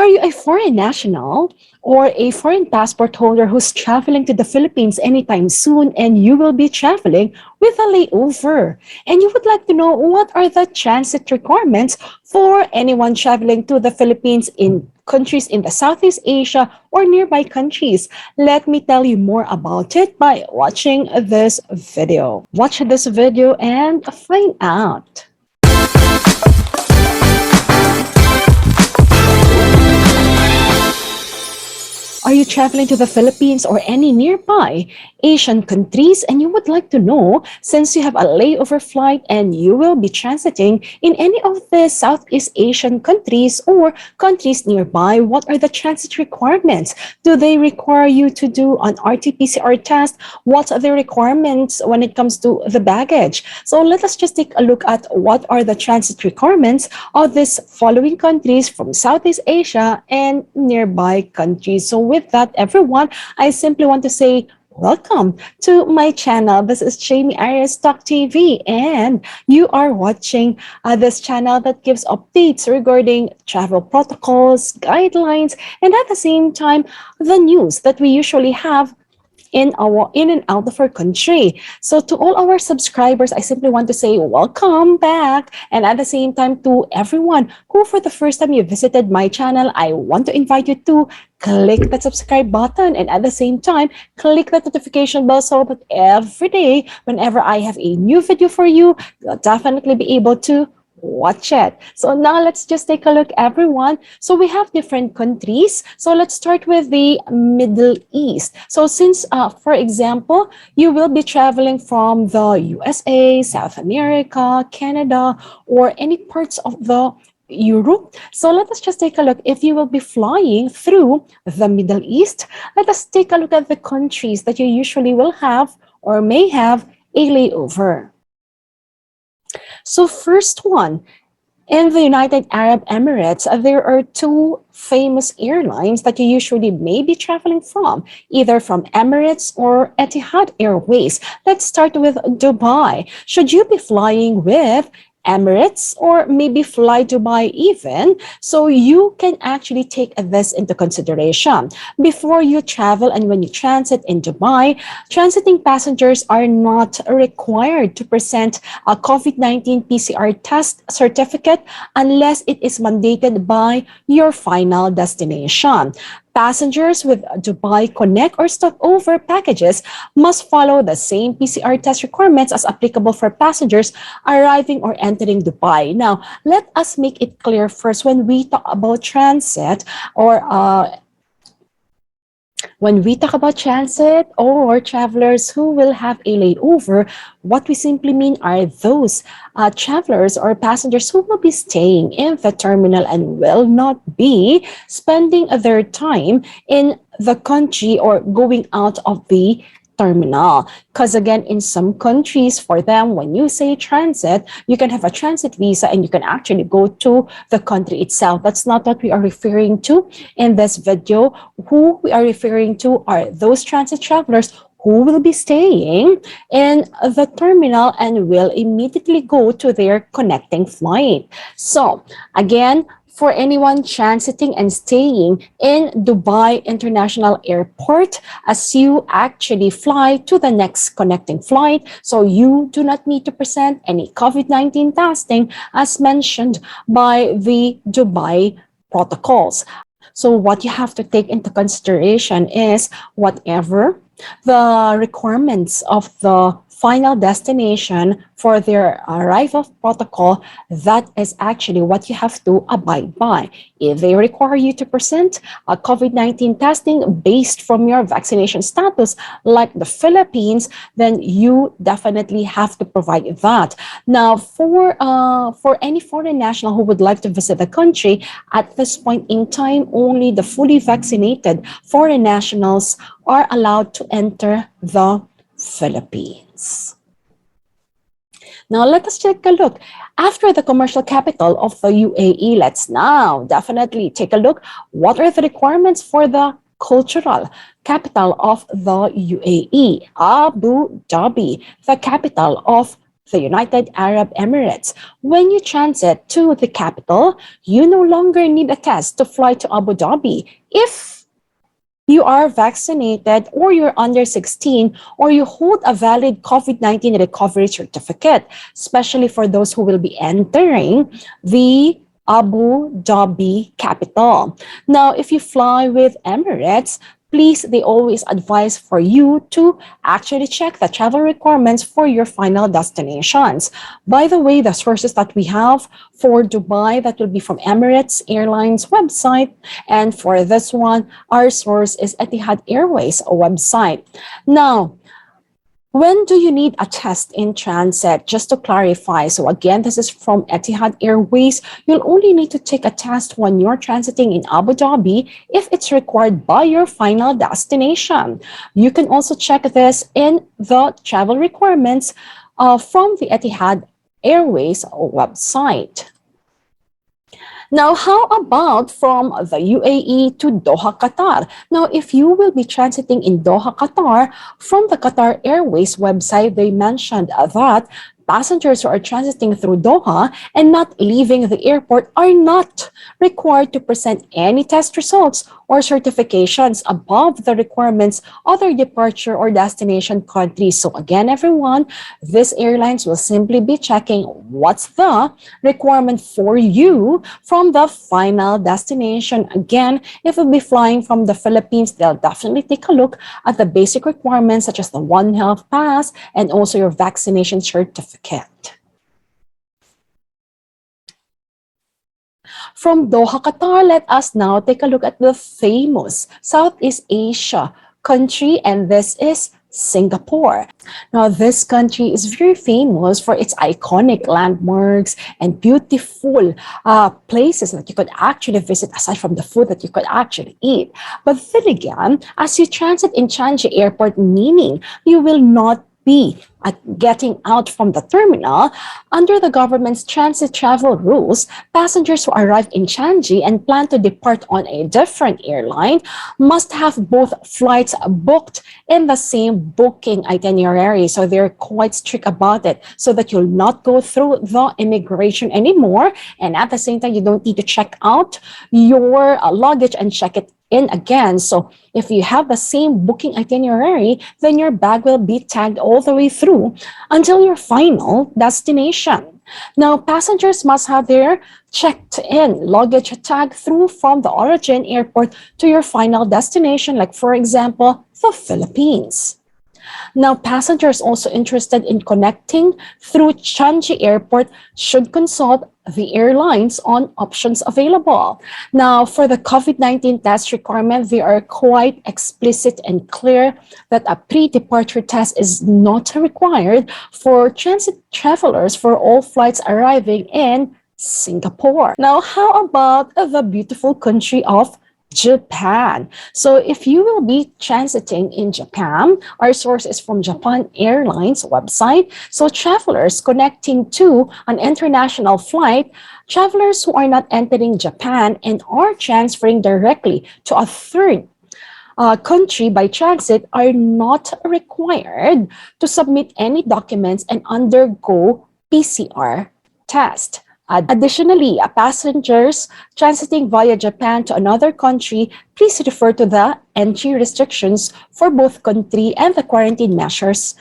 Are you a foreign national or a foreign passport holder who's traveling to the Philippines anytime soon and you will be traveling with a layover? And you would like to know what are the transit requirements for anyone traveling to the Philippines in countries in the Southeast Asia or nearby countries? Let me tell you more about it by watching this video. Watch this video and find out. Are you traveling to the Philippines or any nearby Asian countries and you would like to know, since you have a layover flight and you will be transiting in any of the Southeast Asian countries or countries nearby, what are the transit requirements? Do they require you to do an RT-PCR test? What are the requirements when it comes to the baggage? So let us just take a look at what are the transit requirements of these following countries from Southeast Asia and nearby countries. So with that, everyone, I simply want to say welcome to my channel. This is Jamey Iris TALK TV, and you are watching this channel that gives updates regarding travel protocols, guidelines, and at the same time, the news that we usually have in and out of our country. So to all our subscribers, I simply want to say welcome back. And at the same time, to everyone who for the first time you visited my channel, I want to invite you to click that subscribe button and at the same time, click that notification bell so that every day, whenever I have a new video for you, you'll definitely be able to watch it. So now let's just take a look, everyone. So we have different countries. So let's start with the Middle East. So since, for example, you will be traveling from the USA, South America, Canada, or any parts of the Europe. So let us just take a look. If you will be flying through the Middle East, let us take a look at the countries that you usually will have or may have a layover. So first one, in the United Arab Emirates, there are two famous airlines that you usually may be traveling from, either from Emirates or Etihad Airways. Let's start with Dubai. Should you be flying with Emirates or maybe Fly Dubai even, so you can actually take this into consideration. Before you travel and when you transit in Dubai, transiting passengers are not required to present a COVID-19 PCR test certificate unless it is mandated by your final destination. Passengers with Dubai Connect or stopover packages must follow the same PCR test requirements as applicable for passengers arriving or entering Dubai. Now, let us make it clear first when we talk about transit or when we talk about transit or travelers who will have a layover, what we simply mean are those travelers or passengers who will be staying in the terminal and will not be spending their time in the country or going out of the terminal. Because again, in some countries, for them, when you say transit, you can have a transit visa and you can actually go to the country itself. That's not what we are referring to in this video. Who we are referring to are those transit travelers who will be staying in the terminal and will immediately go to their connecting flight. So again, for anyone transiting and staying in Dubai International Airport as you actually fly to the next connecting flight. So you do not need to present any COVID-19 testing as mentioned by the Dubai protocols. So what you have to take into consideration is whatever the requirements of the final destination for their arrival protocol, that is actually what you have to abide by. If they require you to present a COVID-19 testing based from your vaccination status, like the Philippines, then you definitely have to provide that. Now, for any foreign national who would like to visit the country, at this point in time, only the fully vaccinated foreign nationals are allowed to enter the Philippines. Now, let us take a look. After the commercial capital of the UAE, let's now definitely take a look. What are the requirements for the cultural capital of the UAE? Abu Dhabi, the capital of the United Arab Emirates. When you transit to the capital, you no longer need a test to fly to Abu Dhabi. If you are vaccinated or you're under 16 or you hold a valid COVID-19 recovery certificate, especially for those who will be entering the Abu Dhabi capital. Now, if you fly with Emirates, please, they always advise for you to actually check the travel requirements for your final destinations. By the way, the sources that we have for Dubai, that will be from Emirates Airlines website. And for this one, our source is Etihad Airways website. Now, when do you need a test in transit? Just to clarify, so again, this is from Etihad Airways. You'll only need to take a test when you're transiting in Abu Dhabi if it's required by your final destination. You can also check this in the travel requirements from the Etihad Airways website. Now, how about from the UAE to Doha, Qatar? Now, if you will be transiting in Doha, Qatar, from the Qatar Airways website, they mentioned that passengers who are transiting through Doha and not leaving the airport are not required to present any test results or certifications above the requirements of their departure or destination countries. So again, everyone, these airlines will simply be checking what's the requirement for you from the final destination. Again, if you'll be flying from the Philippines, they'll definitely take a look at the basic requirements such as the One Health Pass and also your vaccination certificate. From Doha, Qatar, let us now take a look at the famous Southeast Asia country, and this is Singapore. Now, this country is very famous for its iconic landmarks and beautiful places that you could actually visit aside from the food that you could actually eat. But then again, as you transit in Changi Airport, meaning you will not be getting out from the terminal, under the government's transit travel rules, passengers who arrive in Changi and plan to depart on a different airline must have both flights booked in the same booking itinerary. So they're quite strict about it so that you'll not go through the immigration anymore. And at the same time, you don't need to check out your luggage and check it in again. So if you have the same booking itinerary, then your bag will be tagged all the way through until your final destination. Now, passengers must have their checked-in luggage tag through from the origin airport to your final destination, like for example, the Philippines. Now, passengers also interested in connecting through Changi Airport should consult the airlines on options available. Now, for the COVID-19 test requirement, they are quite explicit and clear that a pre-departure test is not required for transit travelers for all flights arriving in Singapore. Now, how about the beautiful country of Japan? So if you will be transiting in Japan, our source is from Japan Airlines website. So travelers connecting to an international flight, travelers who are not entering Japan and are transferring directly to a third country by transit are not required to submit any documents and undergo PCR test. Additionally, passengers transiting via Japan to another country, please refer to the entry restrictions for both country and the quarantine measures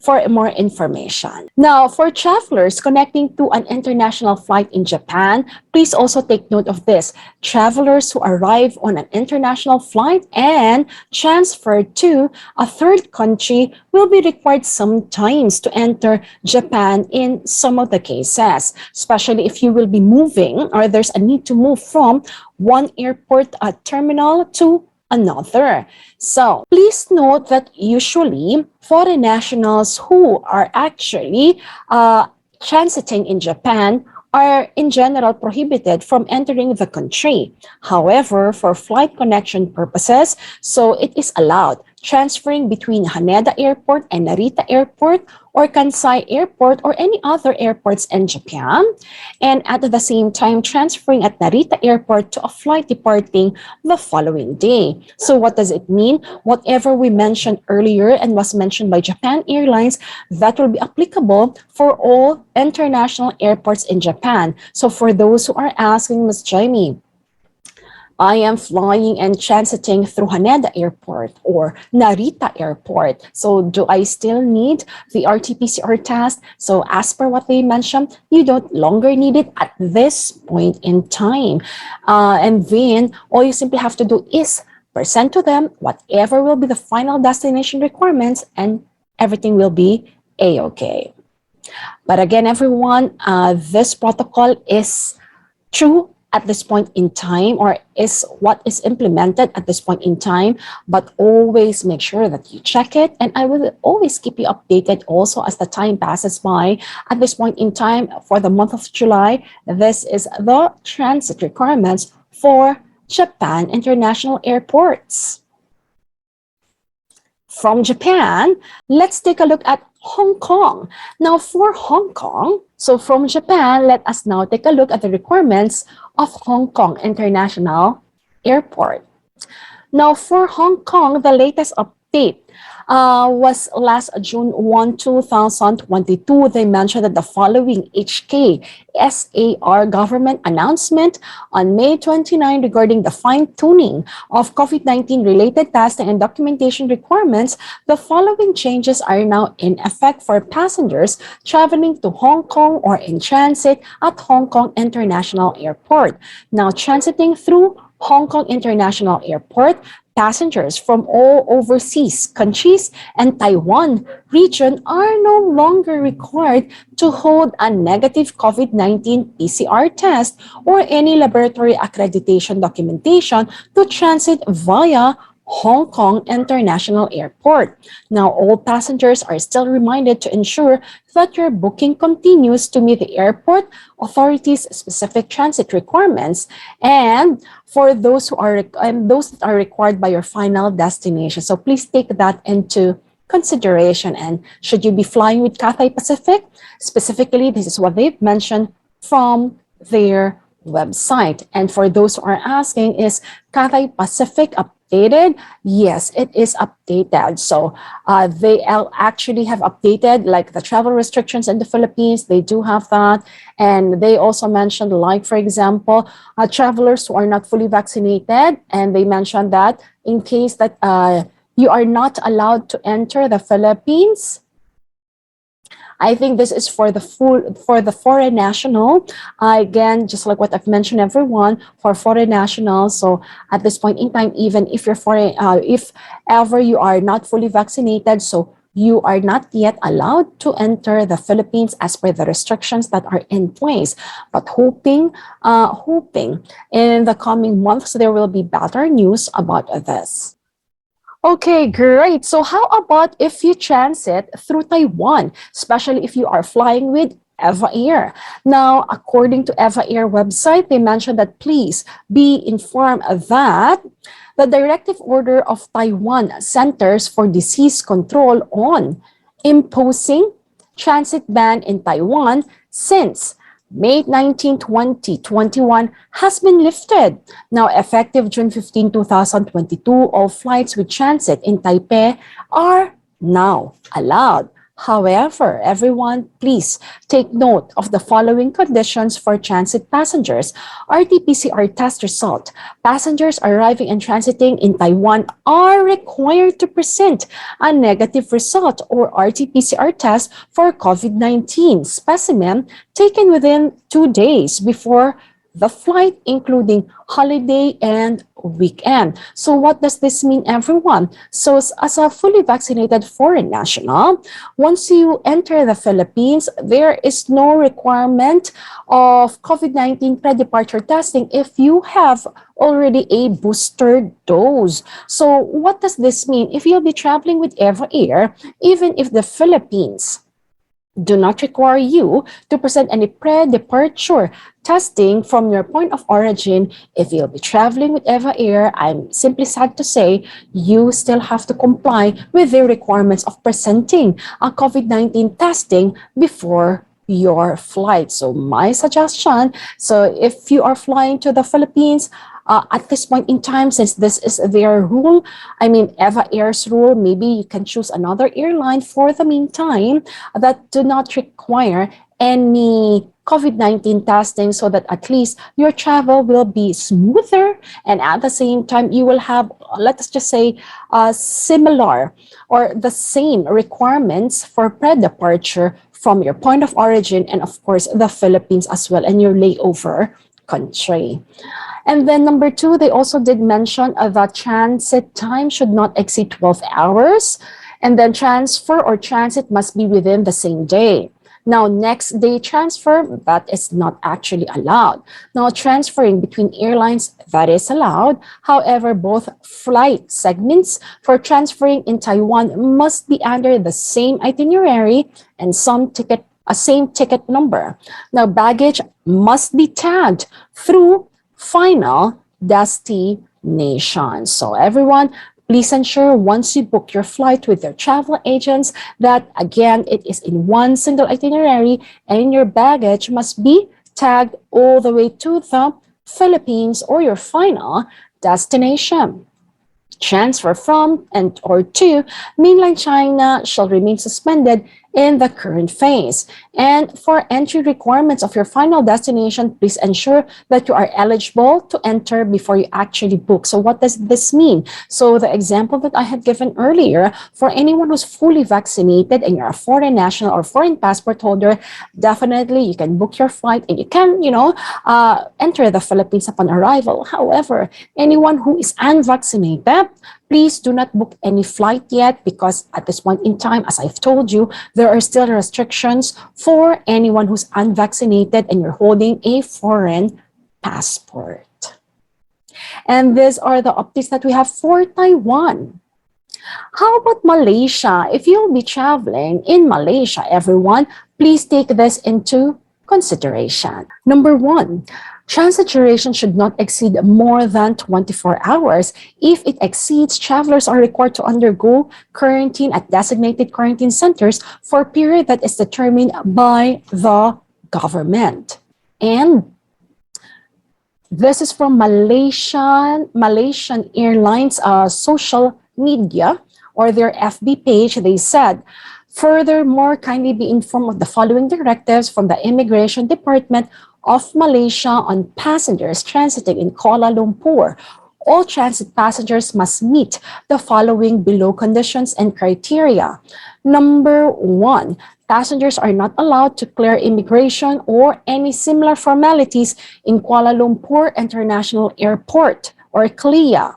for more information. Now, for travelers connecting to an international flight in Japan, please also take note of this. Travelers who arrive on an international flight and transfer to a third country will be required sometimes to enter Japan in some of the cases, especially if you will be moving or there's a need to move from one airport terminal to another. So please note that usually foreign nationals who are actually transiting in Japan are in general prohibited from entering the country. However, for flight connection purposes, so it is allowed. transferring between Haneda Airport and Narita Airport or Kansai Airport or any other airports in Japan, and at the same time transferring at Narita Airport to a flight departing the following day. So what does it mean? Whatever we mentioned earlier and was mentioned by Japan Airlines, that will be applicable for all international airports in Japan. So for those who are asking, Ms. Jamey, I am flying and transiting through Haneda Airport or Narita Airport. So do I still need the RT-PCR test? So as per what they mentioned, you don't longer need it at this point in time. And then all you simply have to do is present to them whatever will be the final destination requirements, and everything will be A-okay. But again, everyone, this protocol is true at this point in time, or is what is implemented at this point in time, but always make sure that you check it, and I will always keep you updated also as the time passes by. At this point in time, for the month of July, this is the transit requirements for Japan International Airports. From Japan, let's take a look at Hong Kong. Now for Hong Kong, so from Japan, let us now take a look at the requirements of Hong Kong International Airport. Now for Hong Kong, the latest update was last June 1, 2022. They mentioned that the following HK SAR government announcement on May 29 regarding the fine-tuning of COVID-19 related testing and documentation requirements. The following changes are now in effect for passengers traveling to Hong Kong or in transit at Hong Kong International Airport. Now, transiting through Hong Kong International Airport, passengers from all overseas countries and Taiwan region are no longer required to hold a negative COVID-19 PCR test or any laboratory accreditation documentation to transit via Hong Kong International Airport. Now, all passengers are still reminded to ensure that your booking continues to meet the airport authorities' specific transit requirements, and for those who are those that are required by your final destination. So please take that into consideration. And should you be flying with Cathay Pacific, specifically, this is what they've mentioned from their website. And for those who are asking, is Cathay Pacific updated? Yes, it is updated. So they actually have updated like the travel restrictions in the Philippines. They do have that. And they also mentioned, like, for example, travelers who are not fully vaccinated. And they mentioned that in case that you are not allowed to enter the Philippines, I think this is for the foreign national. Again, just like what I've mentioned, everyone, for foreign nationals. So at this point in time, even if you're foreign, if ever you are not fully vaccinated, so you are not yet allowed to enter the Philippines as per the restrictions that are in place. But hoping in the coming months there will be better news about this. Okay, great. So how about if you transit through Taiwan, especially if you are flying with EVA Air? Now, according to EVA Air website, they mentioned that please be informed that the Directive Order of Taiwan Centers for Disease Control on imposing transit ban in Taiwan since May 19, 2021 has been lifted. Now, effective June 15, 2022, all flights with transit in Taipei are now allowed. However, everyone, please take note of the following conditions for transit passengers. RT-PCR test result. Passengers arriving and transiting in Taiwan are required to present a negative result or RT-PCR test for COVID-19 specimen taken within 2 days before the flight, including holiday and weekend. So what does this mean, everyone? So as a fully vaccinated foreign national, once you enter the Philippines, there is no requirement of COVID-19 pre-departure testing if you have already a booster dose. So what does this mean? If you'll be traveling with EVA Air, even if the Philippines do not require you to present any pre-departure testing from your point of origin. If you'll be traveling with Eva Air, I'm simply sad to say you still have to comply with the requirements of presenting a COVID-19 testing before your flight. So my suggestion, so if you are flying to the Philippines, at this point in time, since this is their rule, I mean, Eva Air's rule, maybe you can choose another airline for the meantime that do not require any COVID-19 testing so that at least your travel will be smoother, and at the same time you will have, let us just say, similar or the same requirements for pre-departure from your point of origin and of course the Philippines as well and your layover country. And then number two, they also did mention that transit time should not exceed 12 hours. And then transfer or transit must be within the same day. Now, next day transfer, that is not actually allowed. Now, transferring between airlines, that is allowed. However, both flight segments for transferring in Taiwan must be under the same itinerary and a same ticket number. Now, baggage must be tagged through final destination. So everyone, please ensure once you book your flight with your travel agents that again, it is in one single itinerary and your baggage must be tagged all the way to the Philippines or your final destination. Transfer from and or to mainland China shall remain suspended in the current phase. And for entry requirements of your final destination, please ensure that you are eligible to enter before you actually book. So what does this mean? So the example that I had given earlier, for anyone who's fully vaccinated and you're a foreign national or foreign passport holder, definitely you can book your flight and you can, enter the Philippines upon arrival. However, anyone who is unvaccinated, please do not book any flight yet because at this point in time, as I've told you, there are still restrictions for anyone who's unvaccinated and you're holding a foreign passport. And these are the updates that we have for Taiwan. How about Malaysia? If you'll be traveling in Malaysia, everyone, please take this into consideration. Number one, transit duration should not exceed more than 24 hours. If it exceeds, travelers are required to undergo quarantine at designated quarantine centers for a period that is determined by the government. And this is from Malaysian Airlines social media or their FB page. They said, furthermore, kindly be informed of the following directives from the Immigration Department of Malaysia on passengers transiting in Kuala Lumpur. All transit passengers must meet the following below conditions and criteria. Number one, passengers are not allowed to clear immigration or any similar formalities in Kuala Lumpur International Airport or CLIA.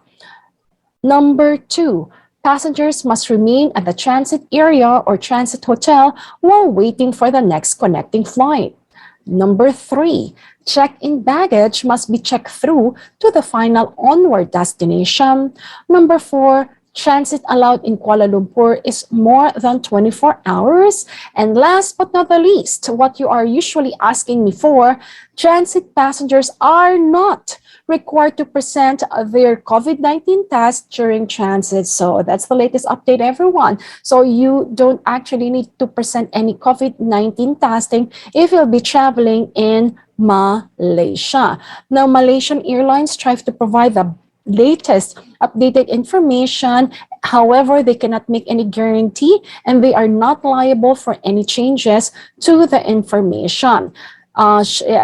Number two, passengers must remain at the transit area or transit hotel while waiting for the next connecting flight. Number three, check-in baggage must be checked through to the final onward destination. Number four, transit allowed in Kuala Lumpur is more than 24 hours. And last but not the least, what you are usually asking me for, transit passengers are not required to present their COVID-19 test during transit. So that's the latest update, everyone. So you don't actually need to present any COVID-19 testing if you'll be traveling in Malaysia. Now, Malaysian Airlines strive to provide the latest updated information. However, they cannot make any guarantee and they are not liable for any changes to the information.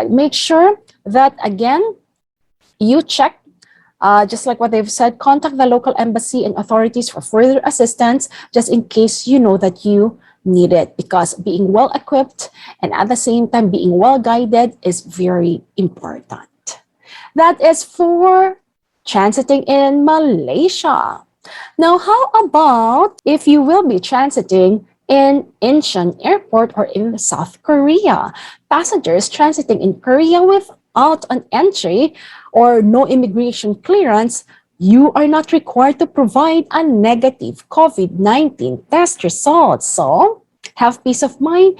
Make sure that, again, you check, just like what they've said, contact the local embassy and authorities for further assistance, just in case you know that you need it, because being well equipped and at the same time being well guided is very important. That is for transiting in Malaysia. Now, how about if you will be transiting in Incheon Airport or in South Korea? Passengers transiting in Korea without an entry or no immigration clearance, you are not required to provide a negative COVID-19 test result. So, have peace of mind.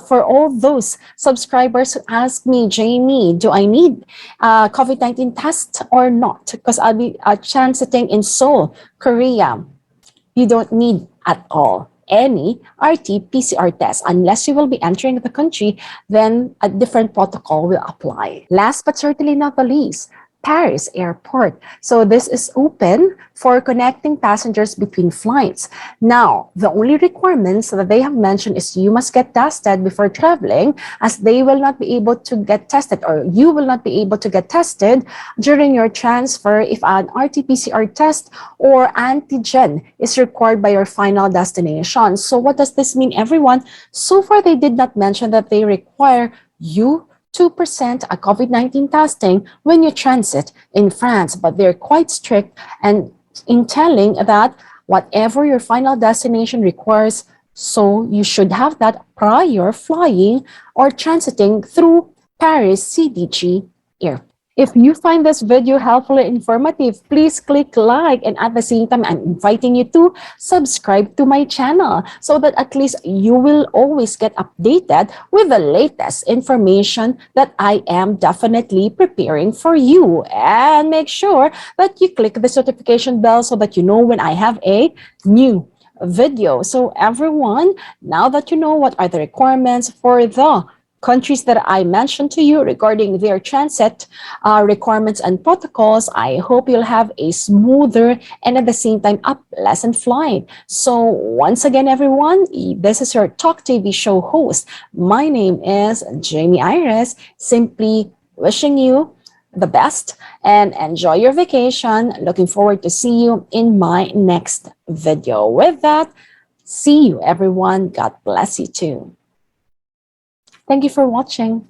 For all those subscribers who ask me, Jamie, do I need COVID-19 test or not? Because I'll be transiting in Seoul, Korea. You don't need at all any RT-PCR test unless you will be entering the country, then a different protocol will apply. Last but certainly not the least, Paris Airport. So this is open for connecting passengers between flights. Now, the only requirements that they have mentioned is you must get tested before traveling, as they will not be able to get tested, or you will not be able to get tested during your transfer if an RT-PCR test or antigen is required by your final destination. So what does this mean, everyone? So far, they did not mention that they require you 2% a COVID-19 testing when you transit in France, but they're quite strict and in telling that whatever your final destination requires, so you should have that prior flying or transiting through Paris CDG Airport. If you find this video helpful and informative, please click like, and at the same time, I'm inviting you to subscribe to my channel so that at least you will always get updated with the latest information that I am definitely preparing for you. And make sure that you click the notification bell so that you know when I have a new video. So everyone, now that you know what are the requirements for the countries that I mentioned to you regarding their transit requirements and protocols, I hope you'll have a smoother and at the same time a pleasant flight. So once again, everyone, this is your Talk TV show host. My name is Jamey Iris, simply wishing you the best and enjoy your vacation. Looking forward to see you in my next video. With that, see you, everyone. God bless you too. Thank you for watching.